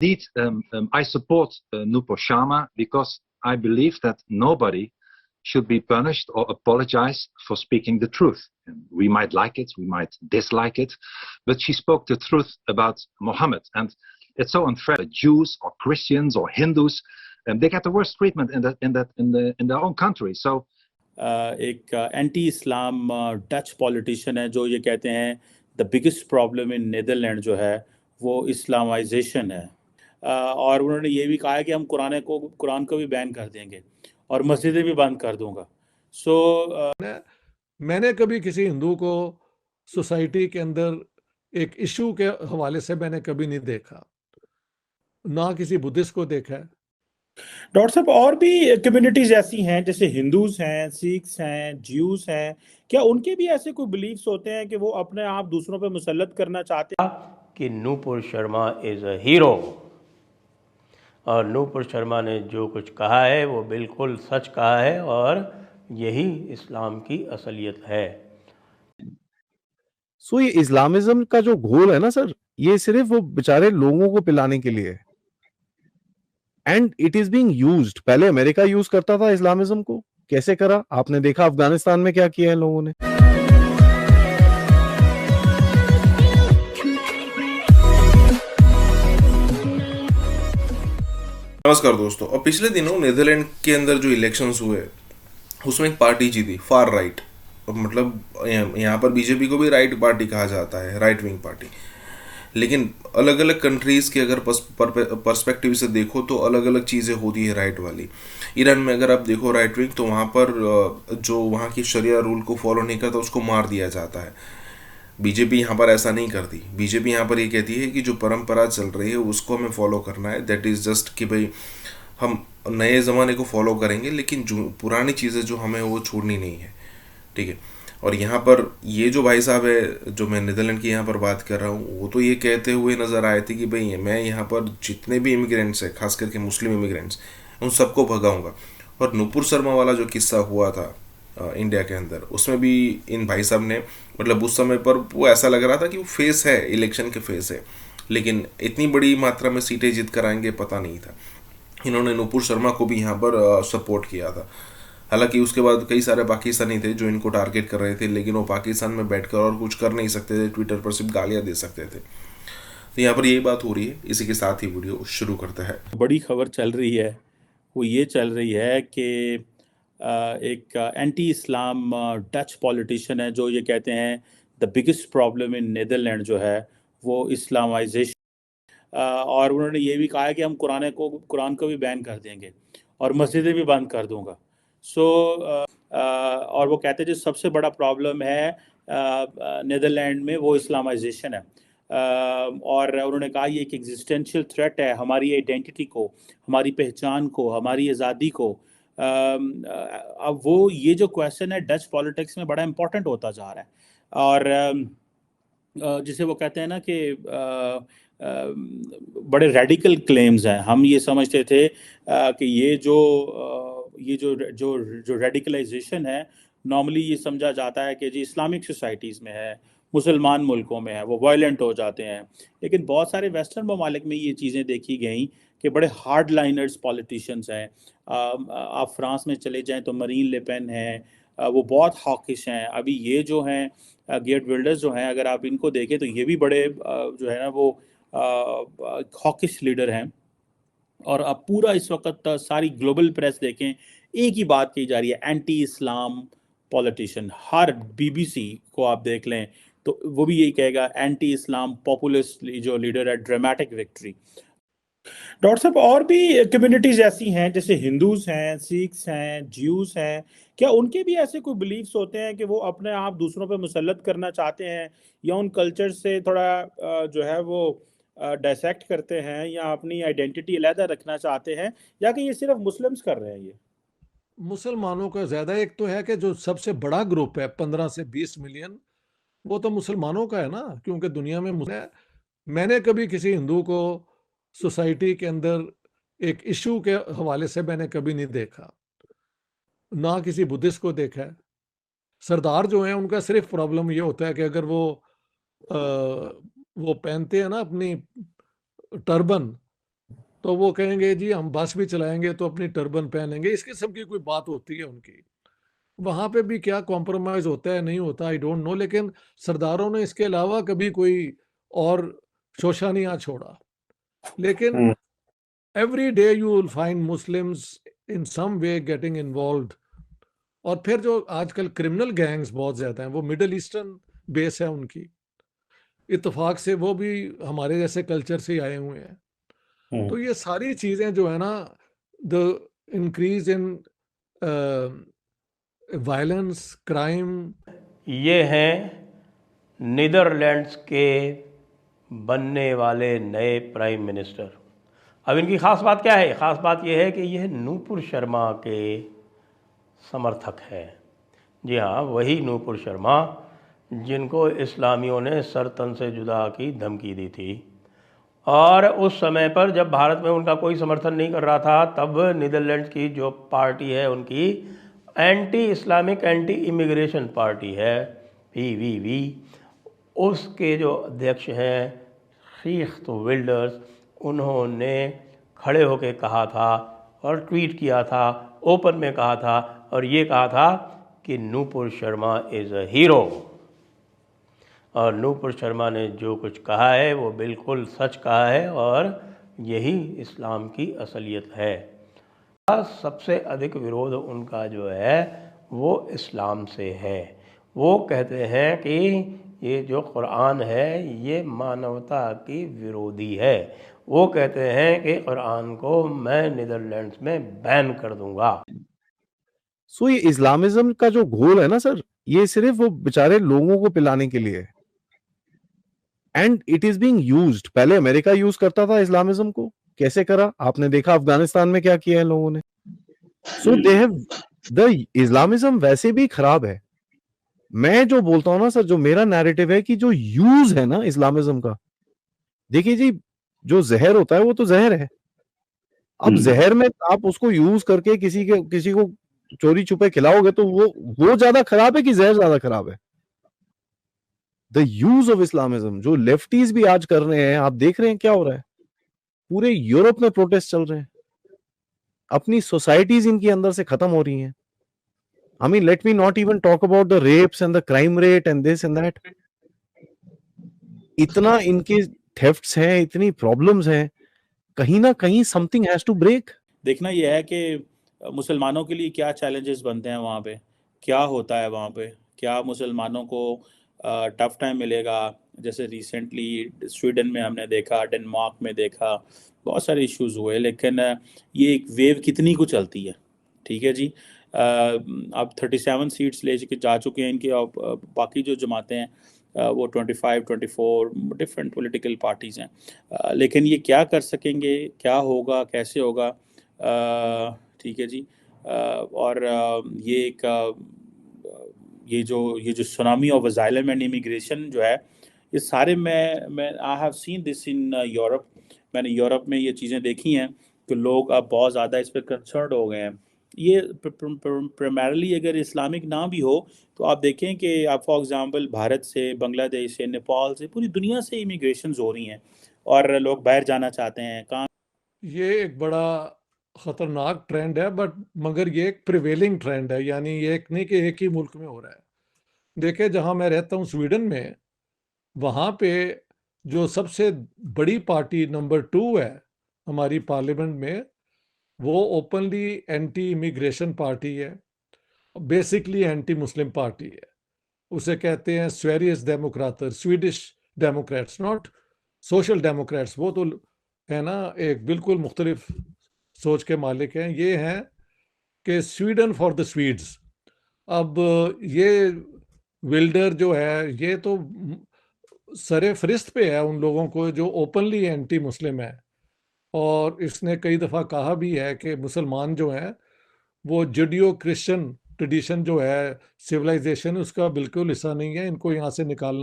Indeed, I support Nupur Sharma because I believe that nobody should be punished or apologize for speaking the truth. We might like it, we might dislike it, but she spoke the truth about Muhammad, and it's so unfair. Jews or Christians or Hindus, they get the worst treatment in their own country. So एक anti Islam Dutch politician है जो ये कहते हैं the biggest problem in Netherlands जो है वो Islamisation है। और उन्होंने ये भी कहा है कि हम कुरान को भी बैन कर देंगे और मस्जिदें भी बंद कर दूंगा। मैंने कभी किसी हिंदू को सोसाइटी के अंदर एक इशू के हवाले से मैंने कभी नहीं देखा, ना किसी बुद्धिस्ट को देखा है। डॉक्टर साहब, और भी कम्युनिटीज ऐसी हैं जैसे हिंदूज हैं, सिख्स हैं, ज्यूज हैं, क्या उनके भी ऐसे कोई बिलीफ्स होते हैं कि वो अपने आप दूसरों पे मुसल्लत करना चाहते हैं? कि Nupur Sharma is a hero, और नूपुर शर्मा ने जो कुछ कहा है वो बिल्कुल सच कहा है और यही इस्लाम की असलियत है। सो ये इस्लामिज्म का जो घोल है ना सर, ये सिर्फ वो बेचारे लोगों को पिलाने के लिए है, and it is being used. पहले अमेरिका यूज करता था इस्लामिज्म को, कैसे करा आपने देखा अफगानिस्तान में क्या किया है लोगों ने। नमस्कार दोस्तों, और पिछले दिनों नीदरलैंड के अंदर जो इलेक्शंस हुए उसमें एक पार्टी जीती, फार राइट। मतलब यहाँ पर बीजेपी को भी राइट पार्टी कहा जाता है, राइट विंग पार्टी। लेकिन अलग अलग कंट्रीज़ के अगर पर्सपेक्टिव से देखो तो अलग अलग चीज़ें होती है राइट वाली। ईरान में अगर आप देखो राइट विंग, तो वहाँ पर जो वहाँ की शरिया रूल को फॉलो नहीं करता उसको मार दिया जाता है। बीजेपी यहाँ पर ऐसा नहीं करती। बीजेपी यहाँ पर ये कहती है कि जो परंपरा चल रही है उसको हमें फॉलो करना है। दैट इज़ जस्ट कि भाई हम नए ज़माने को फॉलो करेंगे, लेकिन जो पुरानी चीज़ें जो हमें वो छोड़नी नहीं है, ठीक है। और यहाँ पर ये जो भाई साहब है, जो मैं नीदरलैंड की यहाँ पर बात कर रहा हूँ, वो तो ये कहते हुए नज़र आए थे कि भाई मैं यहाँ पर जितने भी इमिग्रेंट्स हैं, खास करके मुस्लिम इमिग्रेंट्स, उन सबको भगाऊंगा। और नूपुर शर्मा वाला जो किस्सा हुआ था इंडिया के अंदर, उसमें भी इन भाई साहब ने, मतलब उस समय पर वो ऐसा लग रहा था कि वो फेस है, इलेक्शन के फेस है, लेकिन इतनी बड़ी मात्रा में सीटें जीत कर आएंगे पता नहीं था। इन्होंने नूपुर शर्मा को भी यहाँ पर सपोर्ट किया था। हालांकि उसके बाद कई सारे पाकिस्तानी थे जो इनको टारगेट कर रहे थे, लेकिन वो पाकिस्तान में बैठकर और कुछ कर नहीं सकते थे, ट्विटर पर सिर्फ गालियाँ दे सकते थे। तो यहाँ पर यही बात हो रही है। इसी के साथ ही वीडियो शुरू करते हैं। बड़ी खबर चल रही है, वो ये चल रही है कि एक एंटी इस्लाम डच पॉलिटिशियन है जो ये कहते हैं the biggest problem in Netherlands जो है वो इस्लामाइजेशन। और उन्होंने ये भी कहा है कि हम कुरान को भी बैन कर देंगे और मस्जिदें भी बंद कर दूंगा। और वो कहते हैं जो सबसे बड़ा प्रॉब्लम है नीदरलैंड में वो इस्लामाइजेशन है। और उन्होंने कहा ये एक एग्जिस्टेंशियल थ्रेट है हमारी आइडेंटिटी को, हमारी पहचान को, हमारी आज़ादी को। अब वो ये जो क्वेश्चन है डच पॉलिटिक्स में बड़ा इम्पोर्टेंट होता जा रहा है। और जिसे वो कहते हैं ना कि बड़े रेडिकल क्लेम्स हैं। हम ये समझते थे कि ये जो रेडिकलाइजेशन है, नॉर्मली ये समझा जाता है कि जी इस्लामिक सोसाइटीज़ में है, मुसलमान मुल्कों में है, वो वायलेंट हो जाते हैं। लेकिन बहुत सारे वेस्टर्न ममालिक में ये चीज़ें देखी गई कि बड़े हार्ड लाइनर्स पॉलिटिशियंस हैं। आप फ्रांस में चले जाएं तो मरीन ले पेन हैं, वो बहुत हॉकिश हैं। अभी ये जो हैं गेट विल्डर्स जो हैं, अगर आप इनको देखें तो ये भी बड़े जो है ना वो हॉकिश लीडर हैं। और अब पूरा इस वक्त सारी ग्लोबल प्रेस देखें, एक ही बात कही जा रही है, एंटी इस्लाम पॉलिटिशियन। हर बीबीसी को आप देख लें तो वो भी यही कहेगा एंटी इस्लाम पॉपुलिस्ट जो लीडर है, ड्रामेटिक विक्ट्री। डॉक्टर साहब, और भी कम्युनिटीज ऐसी हैं जैसे हिंदूज हैं, सिख्स हैं, ज्यूज हैं, क्या उनके भी ऐसे कोई बिलीफ्स होते हैं कि वो अपने आप दूसरों पे मुसल्लत करना चाहते हैं, या उन कल्चर से थोड़ा जो है वो डायसेक्ट करते हैं, या अपनी आइडेंटिटी अलहदा रखना चाहते हैं, या कि ये सिर्फ मुस्लिम्स कर रहे हैं? ये मुसलमानों का ज्यादा, एक तो है कि जो सबसे बड़ा ग्रुप है 15 से 20 मिलियन, वो तो मुसलमानों का है ना, क्योंकि दुनिया में मैंने कभी किसी हिंदू को सोसाइटी के अंदर एक इशू के हवाले से मैंने कभी नहीं देखा, ना किसी बुद्धिस्ट को देखा है। सरदार जो हैं उनका सिर्फ प्रॉब्लम ये होता है कि अगर वो पहनते हैं ना अपनी टर्बन, तो वो कहेंगे जी हम बस भी चलाएंगे तो अपनी टर्बन पहनेंगे, इस किस्म की कोई बात होती है उनकी। वहां पे भी क्या कॉम्प्रोमाइज होता है नहीं होता आई डोंट नो, लेकिन सरदारों ने इसके अलावा कभी कोई और शोशा नहीं छोड़ा। लेकिन every day you will find Muslims in some way getting involved। और फिर जो आजकल क्रिमिनल गैंग्स बहुत ज्यादा हैं वो मिडिल ईस्टर्न बेस है उनकी, इत्तेफाक से वो भी हमारे जैसे कल्चर से आए हुए हैं। तो ये सारी चीजें जो है ना, the increase in violence crime. ये हैं नीदरलैंड्स के बनने वाले नए प्राइम मिनिस्टर। अब इनकी ख़ास बात क्या है? ख़ास बात यह है कि यह नूपुर शर्मा के समर्थक है। जी हाँ, वही नूपुर शर्मा जिनको इस्लामियों ने सर तन से जुदा की धमकी दी थी। और उस समय पर जब भारत में उनका कोई समर्थन नहीं कर रहा था, तब नीदरलैंड्स की जो पार्टी है उनकी anti Islamic anti immigration party है, PVV, उसके जो अध्यक्ष हैं शीख विल्डर्स, उन्होंने खड़े होकर कहा था और ट्वीट किया था, ओपन में कहा था और ये कहा था कि Nupur Sharma is a hero. और नूपुर शर्मा ने जो कुछ कहा है वो बिल्कुल सच कहा है और यही इस्लाम की असलियत है। सबसे अधिक विरोध उनका जो है वो इस्लाम से है। वो कहते हैं कि ये जो कुरान है ये मानवता की विरोधी है। वो कहते हैं कि कुरान को मैं नीदरलैंड्स में बैन कर दूंगा। सो ये इस्लामिज्म का जो घोल है ना सर, ये सिर्फ वो बेचारे लोगों को पिलाने के लिए है। And it is being used. पहले अमेरिका यूज करता था इस्लामिज्म को, कैसे करा आपने देखा अफगानिस्तान में क्या किया है लोगों ने। सो दे हैव द इस्लामिज्म वैसे भी खराब है। मैं जो बोलता हूं ना सर, जो मेरा नैरेटिव है कि जो यूज है ना इस्लामिज्म का, देखिए जी, जो जहर होता है वो तो जहर है। अब जहर में आप उसको यूज करके किसी को चोरी छुपे खिलाओगे तो वो ज्यादा खराब है कि जहर ज्यादा खराब है? द यूज ऑफ इस्लामिज्म जो लेफ्टीज भी आज कर रहे हैं, आप देख रहे हैं क्या हो रहा है। पूरे यूरोप में प्रोटेस्ट चल रहे हैं, अपनी सोसाइटीज इनकी अंदर से खत्म हो रही हैं। I mean, let me not even talk about the rapes and the crime rate and this and that. इतना इनके थेफ्ट्स हैं, इतनी प्रॉब्लम्स हैं, कहीं ना कहीं समथिंग हैज टू ब्रेक। देखना यह है कि मुसलमानों के लिए क्या चैलेंजेस बनते हैं वहाँ पे, क्या होता है वहाँ पे, क्या मुसलमानों को टफ टाइम मिलेगा। जैसे रिसेंटली स्वीडन में हमने देखा, डेनमार्क में देखा, बहुत सारे इश्यूज हुए, लेकिन ये एक वेव कितनी को चलती है। ठीक है जी, अब 37 सीट्स ले जा चुके हैं इनके। बाकी जो जमातें हैं वो 25, 24 डिफरेंट पॉलिटिकल पार्टीज़ हैं। लेकिन ये क्या कर सकेंगे, क्या होगा, कैसे होगा, ठीक है जी। और ये एक ये जो tsunami of asylum and immigration जो है, ये सारे मैं I have seen this in Europe. मैंने यूरोप में ये चीज़ें देखी हैं कि लोग अब बहुत ज़्यादा इस पर कंसर्न हो गए हैं। ये प्राइमरली अगर इस्लामिक ना भी हो तो आप देखें कि आप फॉर एग्जांपल भारत से, बांग्लादेश से, नेपाल से, पूरी दुनिया से इमिग्रेशन हो रही हैं और लोग बाहर जाना चाहते हैं। कहाँ ये एक बड़ा खतरनाक ट्रेंड है, बट मगर ये एक प्रिवेलिंग ट्रेंड है, यानी ये एक नहीं कि एक ही मुल्क में हो रहा है। देखिए, जहां मैं रहता हूं स्वीडन में, वहां पे जो सबसे बड़ी पार्टी नंबर 2 है हमारी पार्लियामेंट में, वो ओपनली एंटी इमिग्रेशन पार्टी है, बेसिकली एंटी मुस्लिम पार्टी है। उसे कहते हैं स्वेरियस डेमोक्राटर, Swedish Democrats, not Social Democrats. वो तो है ना एक बिल्कुल मुख्तलिफ सोच के मालिक हैं। ये हैं कि स्वीडन फॉर द स्वीड्स। अब ये विल्डर जो है, ये तो सरे फरिस्त पे है उन लोगों को जो ओपनली एंटी मुस्लिम है। और इसने कई दफ़ा कहा भी है कि मुसलमान जो हैं वो जुडियो क्रिश्चियन ट्रेडिशन जो है, सिविलाइजेशन, उसका बिल्कुल हिस्सा नहीं है, इनको यहाँ से निकालना